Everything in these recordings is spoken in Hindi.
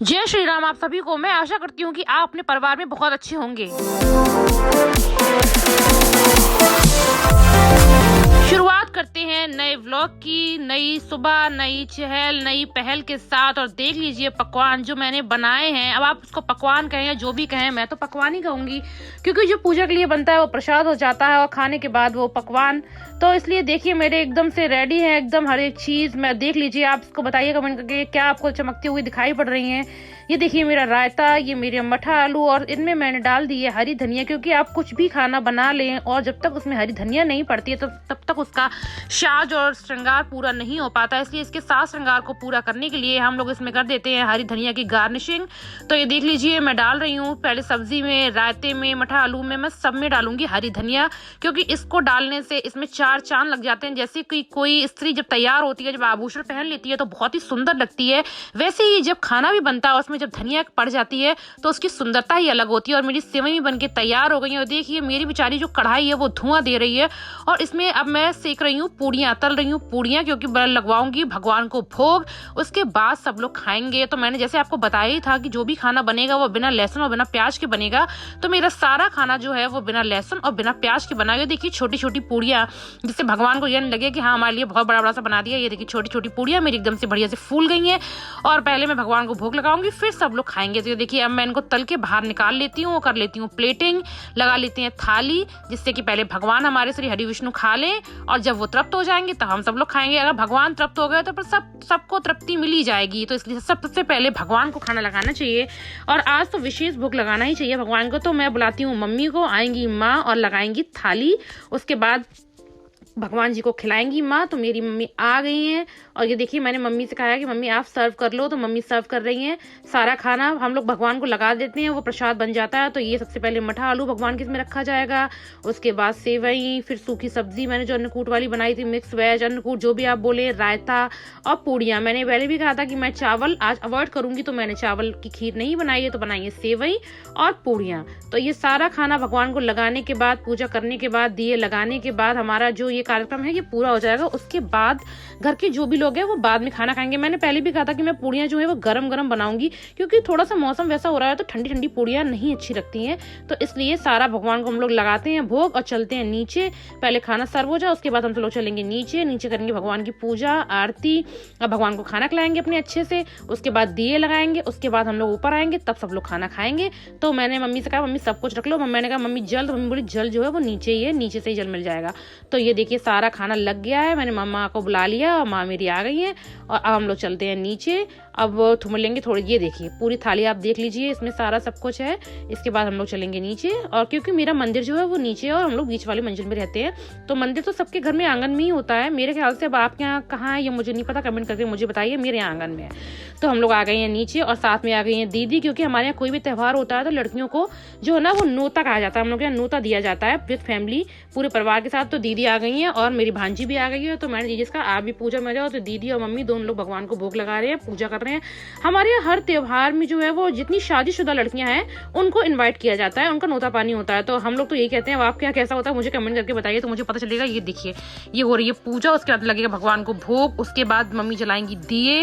जय श्री राम। आप सभी को मैं आशा करती हूँ कि आप अपने परिवार में बहुत अच्छे होंगे। शुरुआत करते हैं नए व्लॉग की, नई सुबह, नई चहल, नई पहल के साथ। और देख लीजिए पकवान जो मैंने बनाए हैं। अब आप उसको पकवान कहें या जो भी कहें, मैं तो पकवान ही कहूंगी, क्योंकि जो पूजा के लिए बनता है वो प्रसाद हो जाता है और खाने के बाद वो पकवान। तो इसलिए देखिए मेरे एकदम से रेडी है, एकदम हर एक चीज। मैं देख लीजिए, आप इसको बताइए कमेंट करके क्या आपको चमकती हुई दिखाई पड़ रही हैं। ये देखिए मेरा रायता, ये मेरे मठा आलू, और इनमें मैंने डाल दी है हरी धनिया, क्योंकि आप कुछ भी खाना बना लें और जब तक उसमें हरी धनिया नहीं पड़ती है तब तक उसका साज और श्रृंगार पूरा नहीं हो पाता। इसलिए इसके साज श्रृंगार को पूरा करने के लिए हम लोग इसमें कर देते हैं हरी धनिया की गार्निशिंग। तो ये देख लीजिए मैं डाल रही हूँ, पहले सब्जी में, रायते में, मठा आलू में, मैं सब में डालूंगी हरी धनिया, क्योंकि इसको डालने से इसमें चार चांद लग जाते हैं। जैसे कि कोई स्त्री जब तैयार होती है, जब आभूषण पहन लेती है तो बहुत ही सुंदर लगती है, वैसे ही जब खाना भी बनता है उसमें जब धनिया पड़ जाती है तो उसकी सुंदरता ही अलग होती है। और मेरी सेवई बन के तैयार हो गई है। और देखिए मेरी बेचारी जो कढ़ाई है वो धुआं दे रही है, और इसमें अब मैं सेक रही हूँ पूड़ियाँ, तल रही हूँ पूड़ियाँ, क्योंकि लगवाऊंगी भगवान को भोग, उसके बाद सब लोग खाएंगे। तो मैंने जैसे आपको बताया ही था कि जो भी खाना बनेगा वो बिना लहसुन और बिना प्याज के बनेगा। तो मेरा सारा खाना जो है वो बिना लहसुन और बिना प्याज के बना। देखिए छोटी छोटी पूड़ियाँ, जिससे भगवान को यह नहीं लगे कि हाँ हमारे लिए बहुत बड़ा बड़ा सा बना दिया। ये देखिए छोटी छोटी पूड़ियाँ मेरी एकदम से बढ़िया से फूल गई हैं, और पहले मैं भगवान को भोग लगाऊंगी, फिर सब लोग खाएंगे। तो देखिए अब मैं इनको तल के बाहर निकाल लेती हूँ, कर लेती हूँ प्लेटिंग, लगा लेती हैं थाली, जिससे कि पहले भगवान हमारे श्री हरि विष्णु खा लें, और जब वो तृप्त हो जाएंगे तब हम सब लोग खाएंगे। अगर भगवान तृप्त हो गए तो फिर सबको तृप्ति मिल ही जाएगी। तो इसलिए सबसे पहले भगवान को खाना लगाना चाहिए, और आज तो विशेष भोग लगाना ही चाहिए भगवान को। तो मैं बुलाती हूँ मम्मी को, आएंगी माँ और लगाएंगी थाली, उसके बाद भगवान जी को खिलाएंगी माँ। तो मेरी मम्मी आ गई हैं, और ये देखिए मैंने मम्मी से कहा है कि मम्मी आप सर्व कर लो, तो मम्मी सर्व कर रही हैं। सारा खाना हम लोग भगवान को लगा देते हैं, वो प्रसाद बन जाता है। तो ये सबसे पहले मठा आलू भगवान के इसमें रखा जाएगा, उसके बाद सेवई, फिर सूखी सब्जी मैंने जो अन्नकूट वाली बनाई थी, मिक्स वेज अन्नकूट जो भी आप बोले, रायता और पूड़ियाँ। मैंने पहले भी कहा था कि मैं चावल आज अवॉइड करूंगी, तो मैंने चावल की खीर नहीं बनाई है, तो बनाई है सेवई और पूड़ियाँ। तो ये सारा खाना भगवान को लगाने के बाद, पूजा करने के बाद, दिए लगाने के बाद हमारा जो ये कार्यक्रम है ये पूरा हो जाएगा। उसके बाद घर के जो भी लोग हैं वो बाद में खाना खाएंगे। मैंने पहले भी कहा था कि मैं पूड़ियाँ जो है वो गरम गरम बनाऊंगी, क्योंकि थोड़ा सा मौसम वैसा हो रहा है तो ठंडी ठंडी पूड़ियाँ नहीं अच्छी लगती हैं। तो इसलिए सारा भगवान को हम लोग लगाते हैं भोग और चलते हैं नीचे। पहले खाना सर्व हो जाए, उसके बाद हम सब लोग चलेंगे नीचे करेंगे भगवान की पूजा आरती, और भगवान को खाना खिलाएंगे अपने अच्छे से। उसके बाद दिए लगाएंगे, उसके बाद हम लोग ऊपर आएंगे, तब सब लोग खाना खाएंगे। तो मैंने मम्मी से कहा मम्मी सब कुछ रख लो। मैंने कहा मम्मी जल, तो मम्मी बोली जल जो है वो नीचे ही है, नीचे से ही जल मिल जाएगा। तो ये देखिए सारा खाना लग गया है, मैंने मम्मा को बुला लिया और माँ मेरी आ गई है, और अब हम लोग चलते हैं नीचे। अब थूम लेंगे थोड़ी, ये देखिए पूरी थाली आप देख लीजिए, इसमें सारा सब कुछ है। इसके बाद हम लोग चलेंगे नीचे, और क्योंकि मेरा मंदिर जो है वो नीचे है और हम लोग बीच वाले मंजिल में रहते हैं, तो मंदिर तो सबके घर में आंगन में ही होता है मेरे ख्याल से। अब आपके यहाँ कहाँ है ये मुझे नहीं पता, कमेंट करके मुझे बताइए। मेरे यहाँ आंगन में है। तो हम लोग आ गए हैं नीचे, और साथ में आ गई हैं दीदी, क्योंकि हमारे यहाँ कोई भी त्यौहार होता है तो लड़कियों को जो है ना वो नोता कहा जाता है, हम लोग यहाँ नोता दिया जाता है विद फैमिली, पूरे परिवार के साथ। तो दीदी आ गई हैं और मेरी भांजी भी आ गई है। तो मैंने दीदी से कहा आप भी पूजा में जाओ। तो दीदी और मम्मी दोनों लोग भगवान को भोग लगा रहे हैं, पूजा कर रहे हैं। हमारे यहाँ हर त्योहार में जो है वो जितनी शादीशुदा लड़कियां हैं उनको इनवाइट किया जाता है, उनका नोता पानी होता है। तो हम लोग तो यही कहते हैं। अब आपके यहाँ कैसा होता है मुझे कमेंट करके बताइए, तो मुझे पता चलेगा। ये देखिए ये हो रही है पूजा, उसके बाद लगेगा भगवान को भोग, उसके बाद मम्मी जलाएंगी दिए।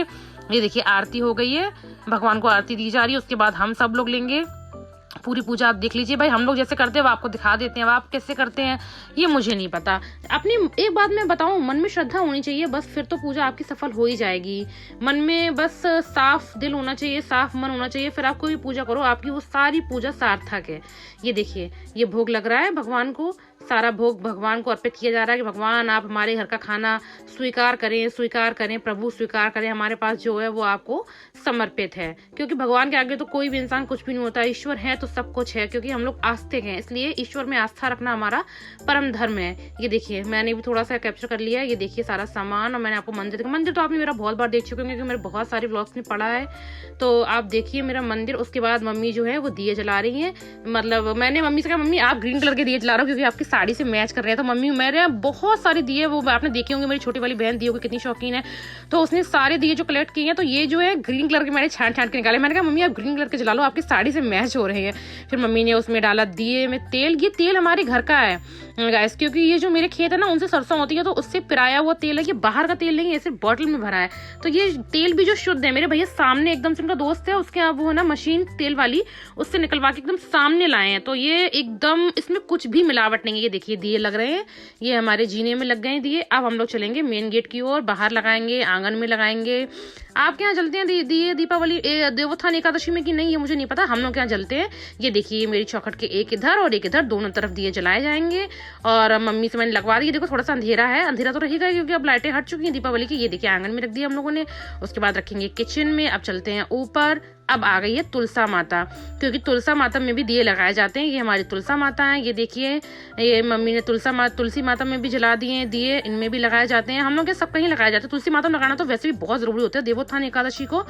ये देखिए आरती हो गई है, भगवान को आरती दी जा रही है, उसके बाद हम सब लोग लेंगे पूरी पूजा। आप देख लीजिए भाई, हम लोग जैसे करते हैं वो आपको दिखा देते हैं, अब आप कैसे करते हैं ये मुझे नहीं पता। अपनी एक बात मैं बताऊं, मन में श्रद्धा होनी चाहिए बस, फिर तो पूजा आपकी सफल हो ही जाएगी। मन में बस साफ दिल होना चाहिए, साफ मन होना चाहिए, फिर आप कोई भी पूजा करो, आपकी वो सारी पूजा सार्थक है। ये देखिए ये भोग लग रहा है भगवान को, सारा भोग भगवान को अर्पित किया जा रहा है कि भगवान आप हमारे घर का खाना स्वीकार करें प्रभु, स्वीकार करें। हमारे पास जो है वो आपको समर्पित है, क्योंकि भगवान के आगे तो कोई भी इंसान कुछ भी नहीं होता। ईश्वर है तो सब कुछ है, क्योंकि हम लोग आस्तिक हैं, इसलिए ईश्वर में आस्था रखना हमारा परम धर्म है। ये देखिए मैंने भी थोड़ा सा कैप्चर कर लिया है। ये देखिए सारा सामान, और मैंने आपको मंदिर तो आपने मेरा बहुत बार देख चुके होंगे, क्योंकि मेरे बहुत सारे व्लॉग्स में पड़ा है। तो आप देखिए मेरा मंदिर। उसके बाद मम्मी जो है वो दिए जला रही है, मतलब मैंने मम्मी से कहा मम्मी आप ग्रीन कलर के दिए जला रहे हो, क्योंकि आपकी साड़ी से मैच कर रहे हैं। तो मम्मी मेरे बहुत सारे दिए, वो आपने देखे होंगे, मेरी छोटी वाली बहन दिए को कितनी शौकीन है, तो उसने सारे दिए जो कलेक्ट किए हैं। तो ये जो है ग्रीन कलर के मैंने छांट के निकाले। मैंने कहा मम्मी आप ग्रीन कलर के जला लो, आपकी साड़ी से मैच हो रहे हैं। फिर मम्मी ने उसमें डाला दिए में तेल। ये तेल हमारे घर का है गाइस, क्योंकि ये जो मेरे खेत है ना उनसे सरसों होती है, तो उससे पिराया हुआ तेल है। ये बाहर का तेल नहीं है, ऐसे बॉटल में भरा है। तो ये तेल भी जो शुद्ध है, मेरे भैया सामने एकदम से, उनका दोस्त है उसके यहाँ वो है ना मशीन तेल वाली, उससे निकलवा के एकदम सामने लाए हैं। तो ये एकदम इसमें कुछ भी मिलावट नहीं है। ये देखिए दिए लग रहे हैं, ये हमारे जीने में लग गए हैं दिए। अब हम लोग चलेंगे मेन गेट की ओर, बाहर लगाएंगे, आंगन में लगाएंगे। आपके यहाँ जलते हैं दिए दीपावली देवोत्थान एकादशी में कि नहीं, ये मुझे नहीं पता, हम लोग यहाँ जलते हैं। ये देखिए मेरी चौखट के एक इधर और एक इधर, दोनों तरफ दिए जलाए जाएंगे। और मम्मी से मैंने लगवा दी। देखो थोड़ा सा अंधेरा है, अंधेरा तो रहेगा क्योंकि अब लाइटें हट चुकी हैं दीपावली की। ये देखिए आंगन में रख दिया हम लोगों ने, उसके बाद रखेंगे किचन में। अब चलते हैं ऊपर। अब आ गई है तुलसा माता, क्योंकि तुलसा माता में भी दिए लगाए जाते हैं। ये हमारी तुलसा माता है, ये देखिए ये मम्मी ने तुलसी माता में भी जला दिए हैं दिए, इनमें भी लगाए जाते हैं। हम लोग के सब कहीं लगाए जाते हैं। तुलसी माता में लगाना तो वैसे भी बहुत जरूरी होता है देवोत्थान एकादशी को।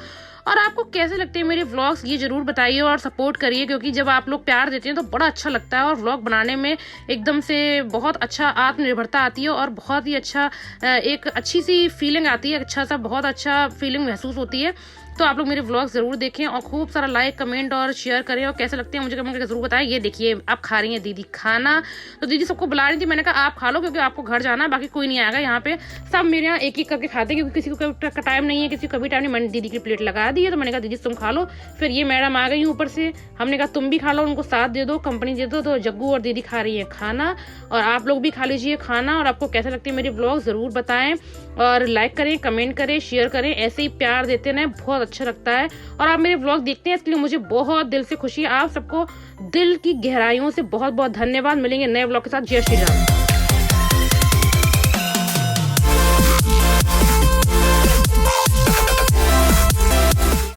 और आपको कैसे लगते हैं मेरे व्लॉग्स, ये जरूर बताइए और सपोर्ट करिए, क्योंकि जब आप लोग प्यार देते हैं तो बड़ा अच्छा लगता है। और व्लॉग बनाने में एकदम से बहुत अच्छा आत्मनिर्भरता आती है और बहुत ही अच्छा एक अच्छी सी फीलिंग आती है, अच्छा सा बहुत अच्छा फीलिंग महसूस होती है। तो आप लोग मेरे व्लॉग जरूर देखें और खूब सारा लाइक कमेंट और शेयर करें, और कैसे लगते हैं मुझे कमेंट करके जरूर बताएं। ये देखिए अब खा रही है दीदी खाना। तो दीदी सबको बुला रही थी, मैंने कहा आप खा लो क्योंकि आपको घर जाना है, बाकी कोई नहीं आएगा यहाँ पे। सब मेरे यहाँ एक एक करके खाते हैं, क्योंकि किसी को टाइम नहीं है, किसी को कभी टाइम नहीं। मैंने दीदी की प्लेट लगा दी है, तो मैंने कहा दीदी तुम खा लो। फिर ये मैडम आ गई ऊपर से, हमने कहा तुम भी खा लो, उनको साथ दे दो, कंपनी दे दो। तो जग्गू और दीदी खा रही है खाना, और आप लोग भी खा लीजिए खाना। और आपको कैसे लगते हैं मेरे ब्लॉग जरूर बताएं, और लाइक करें, कमेंट करें, शेयर करें, ऐसे ही प्यार देते रहें, बहुत अच्छा लगता है। और आप मेरे व्लॉग देखते हैं इसके लिए मुझे बहुत दिल से खुशी है। आप सबको दिल की गहराइयों से बहुत बहुत धन्यवाद। मिलेंगे नए व्लॉग के साथ। जय श्री राम।